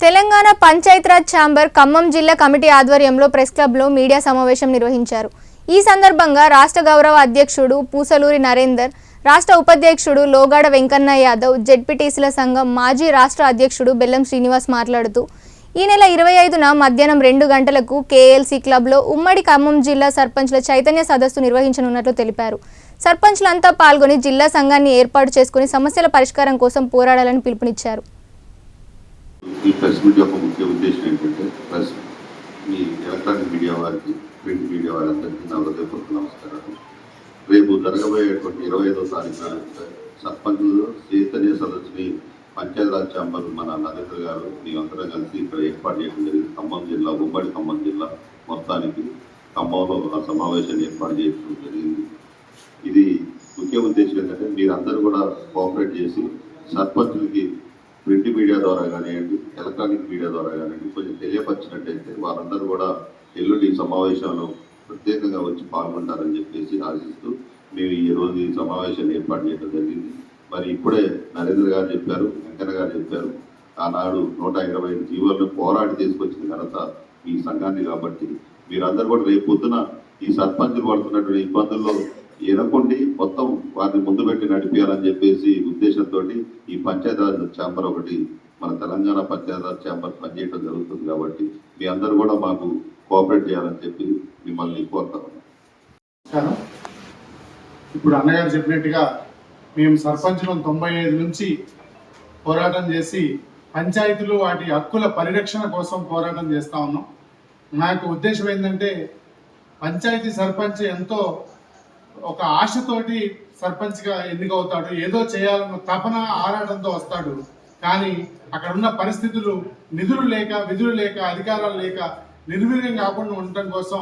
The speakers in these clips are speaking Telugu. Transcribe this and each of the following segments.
తెలంగాణ పంచాయతీరాజ్ ఛాంబర్ ఖమ్మం జిల్లా కమిటీ ఆధ్వర్యంలో ప్రెస్ క్లబ్లో మీడియా సమావేశం నిర్వహించారు. ఈ సందర్భంగా రాష్ట్ర గౌరవ అధ్యక్షుడు పూసలూరి నరేందర్, రాష్ట్ర ఉపాధ్యక్షుడు లోగాడ వెంకన్న యాదవ్, జెడ్పీటీసీల సంఘం మాజీ రాష్ట్ర అధ్యక్షుడు బెల్లం శ్రీనివాస్ మాట్లాడుతూ ఈ నెల 25న మధ్యాహ్నం 2 గంటలకు కేఎల్సీ క్లబ్లో ఉమ్మడి ఖమ్మం జిల్లా సర్పంచ్ల చైతన్య సదస్సు నిర్వహించనున్నట్లు తెలిపారు. సర్పంచ్లంతా పాల్గొని జిల్లా సంఘాన్ని ఏర్పాటు చేసుకుని సమస్యల పరిష్కారం కోసం పోరాడాలని పిలుపునిచ్చారు. ఈ ప్రెస్ మీట్ యొక్క ముఖ్య ఉద్దేశం ఏంటంటే ఈ ఎలక్ట్రానిక్ మీడియా వారికి, ప్రింట్ మీడియా వారందరికీ నా హృదయపూర్వక నమస్కారాలు. రేపు జరగబోయేటువంటి 25వ తారీఖు నాడు సర్పంచులు చైతన్య సదస్సుని పంచాయతీరాజ్ ఛాంబర్ మన నరేంద్ర గారు మేమందరం కలిసి ఇక్కడ ఏర్పాటు చేయడం జరిగింది. ఖమ్మం జిల్లా, ఉమ్మడి ఖమ్మం జిల్లా మొత్తానికి ఖమ్మంలో ఆ సమావేశాన్ని ఏర్పాటు చేయడం జరిగింది. ఇది ముఖ్య ఉద్దేశం ఏంటంటే మీరందరూ కూడా కోఆపరేట్ చేసి సర్పంచులకి ప్రింట్ మీడియా ద్వారా కానివ్వండి, ఎలక్ట్రానిక్ మీడియా ద్వారా కానివ్వండి కొంచెం తెలియపరిచినట్టయితే వారందరూ కూడా ఎల్లుండి సమావేశంలో ప్రత్యేకంగా వచ్చి పాల్గొంటారని చెప్పేసి ఆశిస్తూ మేము ఈ రోజు ఈ సమావేశాన్ని ఏర్పాటు చేయడం జరిగింది. మరి ఇప్పుడే నరేంద్ర గారు చెప్పారు, వెంకన్న గారు చెప్పారు, ఆనాడు 125 జీవోలను పోరాడి తీసుకొచ్చిన ఘనత ఈ సంఘాన్ని. కాబట్టి మీరందరూ కూడా రేపు పొద్దున ఈ సర్పంచులు పడుతున్నటువంటి ఇబ్బందుల్లో ఎనకుండి మొత్తం వారిని ముందు పెట్టి నడిపేయాలని చెప్పేసి ఉద్దేశంతో ఈ పంచాయతీరాజ్ ఛాంబర్ ఒకటి మన తెలంగాణ పంచాయతీరాజ్ ఛాంబర్ పనిచేయడం జరుగుతుంది. కాబట్టి మీ అందరూ కూడా మాకు కోఆపరేట్ చేయాలని చెప్పి మిమ్మల్ని కోరుతాను. ఇప్పుడు అన్నగారు చెప్పినట్టుగా మేము సర్పంచులను 95 నుంచి పోరాటం చేసి పంచాయతీలు వాటి హక్కుల పరిరక్షణ కోసం పోరాటం చేస్తూ ఉన్నాం. నాకు ఉద్దేశం ఏంటంటే పంచాయతీ సర్పంచ్ ఎంతో ఒక ఆశతోటి సర్పంచ్గా ఎన్నికవుతాడు, ఏదో చేయాలన్న తపన ఆరాటంతో వస్తాడు. కానీ అక్కడ ఉన్న పరిస్థితులు నిధులు లేక, విధులు లేక, అధికారాలు లేక నిర్వీర్యం కాకుండా ఉండటం కోసం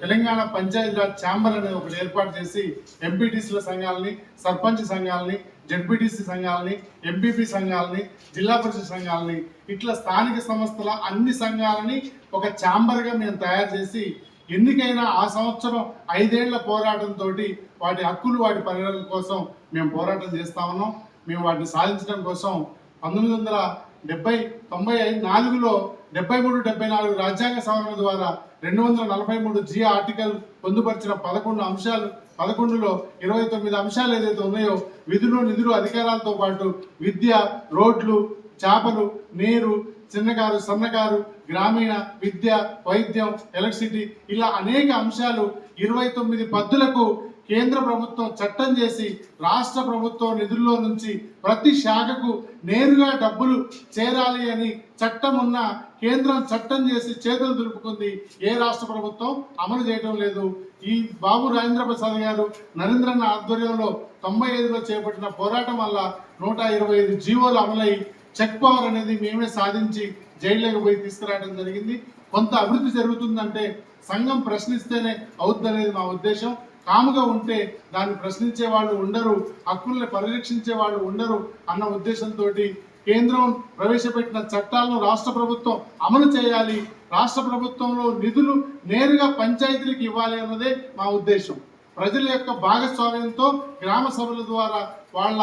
తెలంగాణ పంచాయతీరాజ్ ఛాంబర్ అనేది ఒకటి ఏర్పాటు చేసి ఎంపీటీసీల సంఘాలని, సర్పంచ్ సంఘాలని, జెడ్పీటీసీ సంఘాలని, ఎంపీపీ సంఘాలని, జిల్లా పరిషత్ సంఘాలని, ఇట్లా స్థానిక సంస్థల అన్ని సంఘాలని ఒక ఛాంబర్గా మేము తయారు చేసి ఎన్నికైనా ఆ సంవత్సరం 5 ఏళ్ల పోరాటంతో వాటి హక్కులు, వాటి పరిరక్షణ కోసం మేము పోరాటం చేస్తా ఉన్నాం. మేము వాటిని సాధించడం కోసం 1994లో 73-74 రాజ్యాంగ సవరణ ద్వారా 243 G ఆర్టికల్ పొందుపరిచిన 11 అంశాలు, 11లో 29 అంశాలు ఏదైతే ఉన్నాయో విధులు, నిధులు, అధికారాలతో పాటు విద్య, రోడ్లు, చేపలు, నీరు, చిన్నకారు, సన్నకారు, గ్రామీణ, విద్య, వైద్యం, ఎలక్ట్రిసిటీ ఇలా అనేక అంశాలు 29 పద్దులకు కేంద్ర ప్రభుత్వం చట్టం చేసి రాష్ట్ర ప్రభుత్వం నిధుల్లో నుంచి ప్రతి శాఖకు నేరుగా డబ్బులు చేరాలి అని చట్టం ఉన్న కేంద్రం చట్టం చేసి చేతులు దులుపుకుంది. ఏ రాష్ట్ర ప్రభుత్వం అమలు చేయడం లేదు. ఈ బాబు రాజేంద్ర ప్రసాద్ గారు, నరేంద్రన్న ఆధ్వర్యంలో 95లో చేపట్టిన పోరాటం వల్ల 125 జీవోలు అమలై చెక్ పవర్ అనేది మేమే సాధించి జైల్లోకి పోయి తీసుకురావడం జరిగింది. కొంత అభివృద్ధి జరుగుతుందంటే సంఘం ప్రశ్నిస్తేనే అవుతుందనేది మా ఉద్దేశం. కాముగా ఉంటే దాన్ని ప్రశ్నించే వాళ్ళు ఉండరు, హక్కుల్ని పరిరక్షించే వాళ్ళు ఉండరు అన్న ఉద్దేశంతో కేంద్రం ప్రవేశపెట్టిన చట్టాలను రాష్ట్ర ప్రభుత్వం అమలు చేయాలి, రాష్ట్ర ప్రభుత్వంలో నిధులు నేరుగా పంచాయతీలకు ఇవ్వాలి అన్నదే మా ఉద్దేశం. ప్రజల యొక్క భాగస్వామ్యంతో గ్రామ సభల ద్వారా వాళ్ళ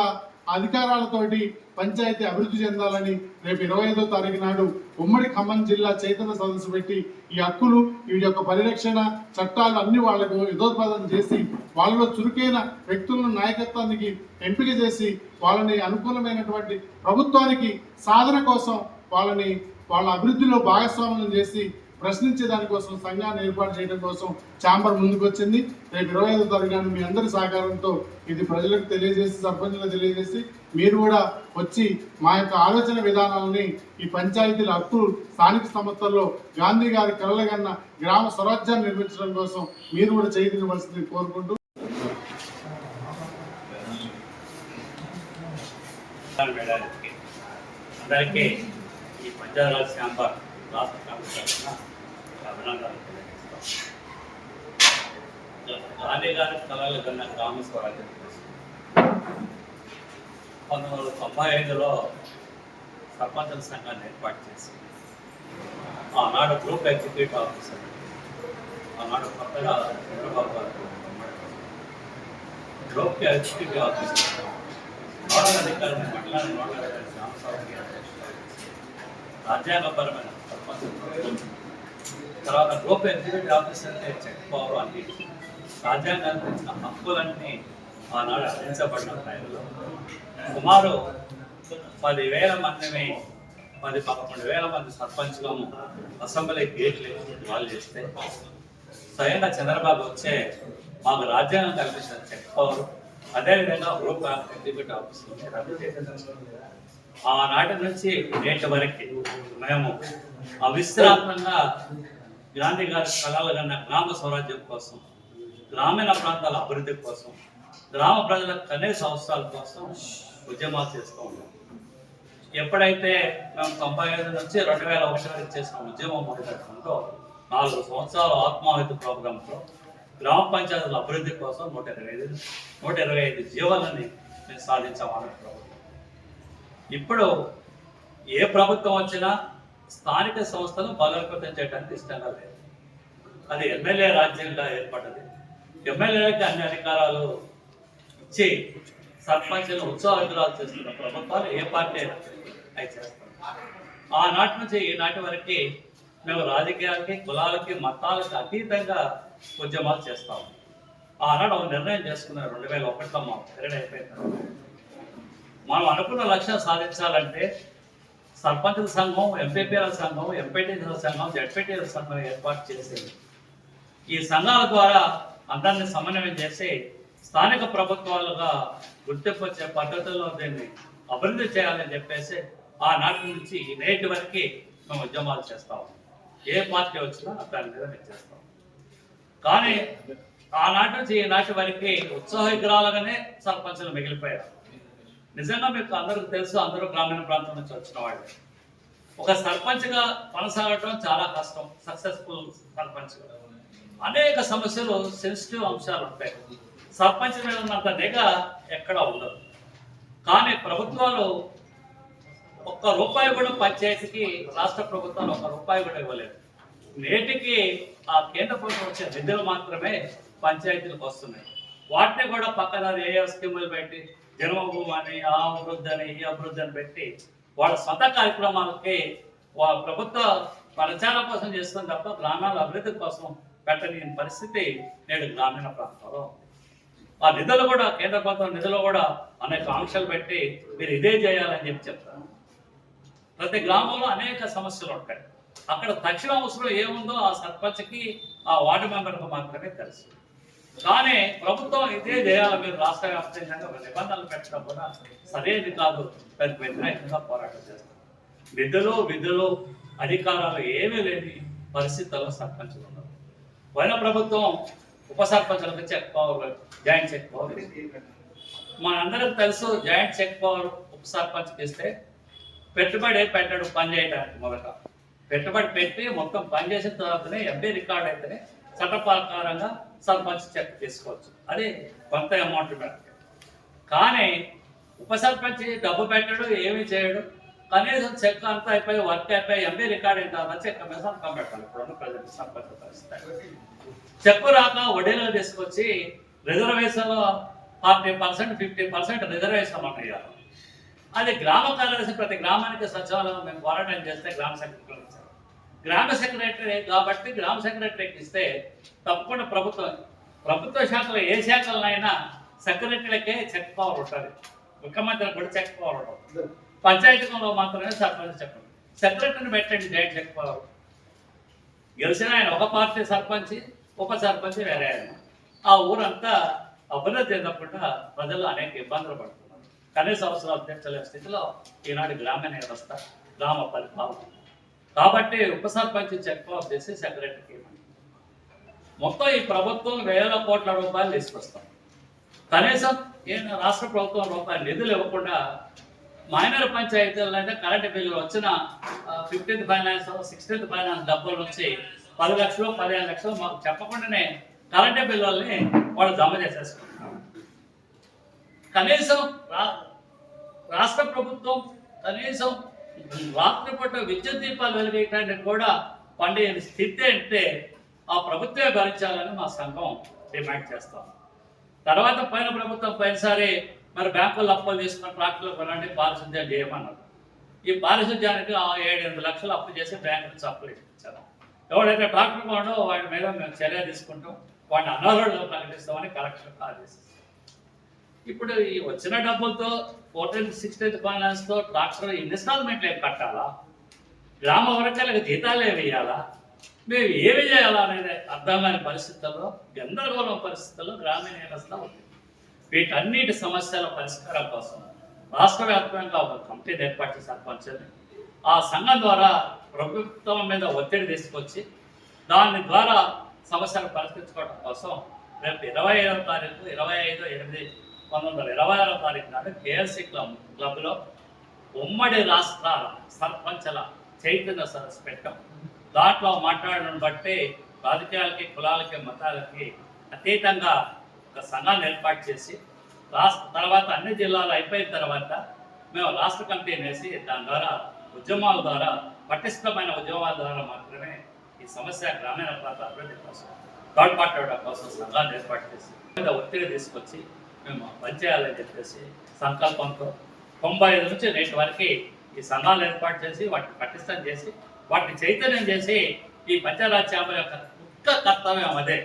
అధికారాలతోటి పంచాయతీ అభివృద్ధి చెందాలని రేపు 25వ తారీఖు నాడు ఉమ్మడి ఖమ్మం జిల్లా చైతన్య సదస్సు పెట్టి ఈ హక్కులు, వీటి యొక్క పరిరక్షణ చట్టాలు అన్ని వాళ్లకు యథోత్పాదన చేసి వాళ్ళలో చురుకైన వ్యక్తులను నాయకత్వానికి ఎంపిక చేసి వాళ్ళని అనుకూలమైనటువంటి ప్రభుత్వానికి సాధన కోసం వాళ్ళ అభివృద్ధిలో భాగస్వామ్యం చేసి ప్రశ్నించే దానికోసం సంఘాన్ని ఏర్పాటు చేయడం కోసం ఛాంబర్ ముందుకు వచ్చింది. రేపు 25వ తారీఖున మీ అందరి సహకారంతో ఇది ప్రజలకు తెలియజేసి, సర్పంచులకు తెలియజేసి మీరు కూడా వచ్చి మా యొక్క ఆలోచన విధానాలని ఈ పంచాయతీల హక్కులు, స్థానిక సంస్థల్లో గాంధీ గారి కలలుగన్న గ్రామ స్వరాజ్యాన్ని నిర్మించడం కోసం మీరు కూడా చైతన్యవలసింది కోరుకుంటూ అందరికీ ఈ పంచాయతీరాజ్ ఛాంబర్ రాష్ట్ర కమిటీ అభినందనలు తెలియజేస్తాం. గాంధీ గారి కళలు కన్నా గ్రామ స్వరాజ్యం 1995లో సర్పంచుల సంఘాన్ని ఏర్పాటు చేసి ఆనాడు గ్రూప్ ఎగ్జిక్యూటివ్ ఆఫీసర్, ఆనాడు కొత్తగా చంద్రబాబు గారు గ్రూప్ ఎగ్జిక్యూటివ్ ఆఫీసర్, నోడల్ అధికారులు మండలాన్ని నోడల్ అధికారి గ్రామ సభకి రాజ్యాంగపరమైన సర్పంచ్, తర్వాత group executive officer check power అన్ని రాజ్యాంగానికి ఇచ్చిన హక్కులన్నీ ఆనాడు అందించబడిన టైంలో సుమారు 10,000 మందిని 11,000 మంది సర్పంచ్లను అసెంబ్లీ గేట్లు వాళ్ళు చేస్తే స్వయంగా చంద్రబాబు వచ్చే మాకు రాజ్యాంగం కల్పించిన చెక్ పవర్, అదేవిధంగా గ్రూప్ ఎగ్జిక్యూటివ్ ఆఫీసులు రద్దు చేశారు. ఆనాటి నుంచి నేటి వరకు మేము అవిశ్రాంతంగా గాంధీ గారి కళలు కన్నా గ్రామ స్వరాజ్యం కోసం, గ్రామీణ ప్రాంతాల అభివృద్ధి కోసం, గ్రామ ప్రజల కనీస అవసరాల కోసం ఉద్యమాలు చేస్తూ ఉన్నాం. ఎప్పుడైతే మేము 95 నుంచి 2001 వరకు చేసిన ఉద్యమం మొదలెట్టడంతో 4 సంవత్సరాల ఆత్మాహుతి ప్రోగ్రాంతో గ్రామ పంచాయతీల అభివృద్ధి కోసం 125 జీవాలని మేము సాధించామని ప్రభుత్వం. ఇప్పుడు ఏ ప్రభుత్వం వచ్చినా స్థానిక సంస్థలు బలోపేతం చేయడానికి ఇష్టంగా లేదు. అది ఎమ్మెల్యే రాజ్యంగా ఏర్పడ్డది. ఎమ్మెల్యేలకి అన్ని అధికారాలు ఇచ్చి సర్పంచ్లను ఉత్సాహకురాలు చేస్తున్న ప్రభుత్వాలు ఏ పార్టీ అయినా అవి చేస్తారు. ఆనాటి నుంచి ఈనాటి వరకు మేము రాజకీయాలకి, కులాలకి, మతాలకి అతీతంగా ఉద్యమాలు చేస్తాము. ఆనాడు ఒక నిర్ణయం చేసుకున్నారు 2001లో మా పీరియడ్ అయిపోయిన తర్వాత మనం అనుకున్న లక్ష్యం సాధించాలంటే సర్పంచుల సంఘం, ఎంపీపీల సంఘం, ఎంపీటీసీల సంఘం, జడ్పీటీసీల సంఘం ఏర్పాటు చేసింది. ఈ సంఘాల ద్వారా అందరినీ సమన్వయం చేసి స్థానిక ప్రభుత్వాలుగా గుర్తింపు వచ్చే పద్ధతుల్లో దీన్ని అభివృద్ధి చేయాలని చెప్పేసి ఆనాటి నుంచి నేటి వరకు మేము ఉద్యమాలు చేస్తాము. ఏ పార్టీ వచ్చినా దాని మీద మేము చేస్తాం. కానీ ఆనాటి నుంచి ఈనాటి వరకు ఉత్సాహ విగ్రహాలుగానే సర్పంచులు మిగిలిపోయారు. నిజంగా మీకు అందరికీ తెలుసు, అందరూ గ్రామీణ ప్రాంతం నుంచి వచ్చిన వాళ్ళు. ఒక సర్పంచ్గా కొనసాగడం చాలా కష్టం. సక్సెస్ఫుల్ సర్పంచ్గా అనేక సమస్యలు, సెన్సిటివ్ అంశాలు ఉంటాయి. సర్పంచ్ మీద ఉన్నంత నిఘా ఎక్కడ ఉండదు. కానీ ప్రభుత్వాలు ₹1 కూడా పంచాయతీకి రాష్ట్ర ప్రభుత్వాలు ₹1 కూడా ఇవ్వలేదు. నేటికి ఆ కేంద్ర ప్రభుత్వం వచ్చే నిధులు మాత్రమే పంచాయతీలకు వస్తున్నాయి. వాటిని కూడా పక్కన ఏ స్కీములు పెట్టి జన్మభూమి అని, ఆ అభివృద్ధి అని, ఈ అభివృద్ధి అని పెట్టి వాళ్ళ సొంత కార్యక్రమాలకి వాళ్ళ ప్రభుత్వ ప్రచారం కోసం చేస్తుంది తప్ప గ్రామాల అభివృద్ధి కోసం పెట్టని పరిస్థితి నేడు గ్రామీణ ప్రాంతాల్లో. ఆ నిధులు కూడా కేంద్ర ప్రభుత్వం నిధులు కూడా అనేక ఆంక్షలు పెట్టి మీరు ఇదే చేయాలని చెప్తారు. ప్రతి గ్రామంలో అనేక సమస్యలు ఉంటాయి. అక్కడ తక్షణ అవసరం ఏముందో ఆ సర్పంచ్కి, ఆ వార్డు మెంబర్కి మాత్రమే తెలుసు. కానీ ప్రభుత్వం ఇదే చేయాలి, మీరు రాష్ట్ర వ్యాప్తంగా నిబంధనలు పెట్టడం కూడా సరైనది కాదు, దానికి వ్యతిరేకంగా పోరాటం చేస్తారు. విధులు అధికారాలు ఏమీ లేని పరిస్థితుల్లో సర్పంచులు ఉన్నారు. పోయిన ప్రభుత్వం ఉప సర్పంచులకు check power, joint check power. మనందరికి తెలుసు, జాయింట్ చెక్ పవర్ ఉప సర్పంచ్కి ఇస్తే పెట్టుబడి పెట్టాడు పని చేయడానికి. మొదట పెట్టుబడి పెట్టి మొత్తం పని చేసిన తర్వాతనే ఎంపీ రికార్డ్ అయితేనే చట్ట ప్రకారంగా సర్పంచ్ చెక్ తీసుకోవచ్చు. అది కొంత అమౌంట్ పెడతాడు. కానీ ఉప సర్పంచ్ డబ్బు పెట్టాడు, ఏమీ చేయడు. కనీసం చెక్ అంతా అయిపోయి వర్క్ అయిపోయి ఎంపీ రికార్డ్ అయిన తర్వాత చెక్ మీద సంతకం పెట్టాలి. ఇప్పుడున్న ప్రజెంట్ సర్పంచ్ పరిస్థితి. చెక్కు రాక వడ్డీలో తీసుకొచ్చి రిజర్వేషన్లో 40%, 50% రిజర్వేషన్ ఉన్నాయాలి. అది గ్రామ కార్యదర్శి ప్రతి గ్రామానికి సచివాలయం మేము పోరాటం చేస్తే గ్రామ సెక్రటరీ ఇచ్చారు. గ్రామ సెక్రటరీ కాబట్టి గ్రామ సెక్రటరీకి ఇస్తే తప్పకుండా ప్రభుత్వ శాఖలో ఏ శాఖలనైనా సెక్రటరీలకే చెక్ పవర్ ఉంటుంది. ముఖ్యమంత్రికి కూడా చెక్ పవర్ ఉంటుంది. పంచాయతీలో మాత్రమే సర్పంచ్ చెప్పండి, సెక్రటరీని పెట్టండి జాయింట్ చెక్ పవర్. గెలిచిన ఆయన ఒక పార్టీ సర్పంచ్, ఉప సర్పంచ్ వేరే ఆయన. ఆ ఊరంతా అభివృద్ధి చెందకుండా ప్రజలు అనేక ఇబ్బందులు పడుతున్నారు. కనీస అవసరాలు తీర్చలేని స్థితిలో ఈనాడు గ్రామీణ వ్యవస్థ, గ్రామ పరిపాలన. కాబట్టి ఉప సర్పంచ్ చెక్ పవర్ చేసి సెక్రటరీకి మొత్తం ఈ ప్రభుత్వం వేల కోట్ల రూపాయలు తీసుకొస్తాం. కనీసం రాష్ట్ర ప్రభుత్వం రూపాయలు నిధులు ఇవ్వకుండా మైనర్ పంచాయతీలు అంటే కరెంటు బిల్లులు వచ్చిన 15th ఫైనాన్స్, 16th ఫైనాన్స్ డబ్బుల నుంచి 10 లక్షలు, 15 లక్షలు మాకు చెప్పకుండానే కరెంటు బిల్లుల్ని వాళ్ళు జమ చేసేసుకుంటున్నారు. కనీసం రాష్ట్ర ప్రభుత్వం కనీసం రాత్రిపూట విద్యుత్ దీపాలు వెలిగేయడానికి కూడా పండే స్థితి అంటే ఆ ప్రభుత్వమే భరించాలని మా సంఘం డిమాండ్ చేస్తాం. తర్వాత పోయినసారి మరి బ్యాంకుల్లో అప్పులు తీసుకున్న ట్రాక్టర్లు కొనండి, పారిశుద్ధ్యం చేయమన్నారు. ఈ పారిశుద్ధ్యానికి 7-8 లక్షలు అప్పు చేసి బ్యాంకు నుంచి అప్పులు ఇచ్చారు. ఎవడైతే ట్రాక్టర్ కొనడో వాడి మీద మేము చర్య తీసుకుంటాం, వాడిని అనర్హులుగా ప్రకటిస్తామని కలెక్టర్ ఆదేశిస్తాం. ఇప్పుడు ఈ వచ్చిన డబ్బులతో 14th 16th ఫైనాన్స్తో ట్రాక్టర్ ఇన్స్టాల్మెంట్లు ఏం కట్టాలా, గ్రామ వర్గాలకు జీతాలు ఏమి ఇవ్వాలా, మేము ఏమి చేయాలా అనేది అర్థం కాని పరిస్థితుల్లో, గందరగోళం పరిస్థితుల్లో గ్రామీణ వ్యవస్థ ఉంది. వీటన్నిటి సమస్యల పరిష్కారం కోసం రాష్ట్ర వ్యాప్తంగా ఒక కమిటీని ఏర్పాటు చేసి సర్పంచుని ఆ సంఘం ద్వారా ప్రభుత్వం మీద ఒత్తిడి తీసుకొచ్చి దాని ద్వారా సమస్యలు పరిష్కరించుకోవడం కోసం రేపు 25వ తారీఖు 25/8/1926 తారీఖు నాడు కేఎల్సి క్లబ్లో ఉమ్మడి రాష్ట్ర సర్పంచుల చైతన్య సదస్సు పెట్టాం. దాంట్లో మాట్లాడడం బట్టి రాజకీయాలకి, కులాలకి, మతాలకి అతీతంగా ఒక సంఘాన్ని ఏర్పాటు చేసి తర్వాత అన్ని జిల్లాలు అయిపోయిన తర్వాత మేము రాష్ట్ర కమిటీని వేసి దాని ద్వారా ఉద్యమాల ద్వారా, పటిష్టమైన ఉద్యమాల ద్వారా మాత్రమే ఈ సమస్య గ్రామీణ ప్రాంత అభివృద్ధి కోసం, తోడ్పాటు కోసం సంఘాన్ని ఏర్పాటు చేసి మీద ఒత్తిడి తీసుకొచ్చి మేము పనిచేయాలని చెప్పేసి సంకల్పంతో 95 నుంచి నేటి వరకు ఈ సంఘాలు ఏర్పాటు చేసి వాటిని పటిష్టం చేసి వాటిని చైతన్యం చేసి ఈ పంచాయతీరాజ్ ఛాంబర్ యొక్క ముఖ్య కర్తవ్యం అదే.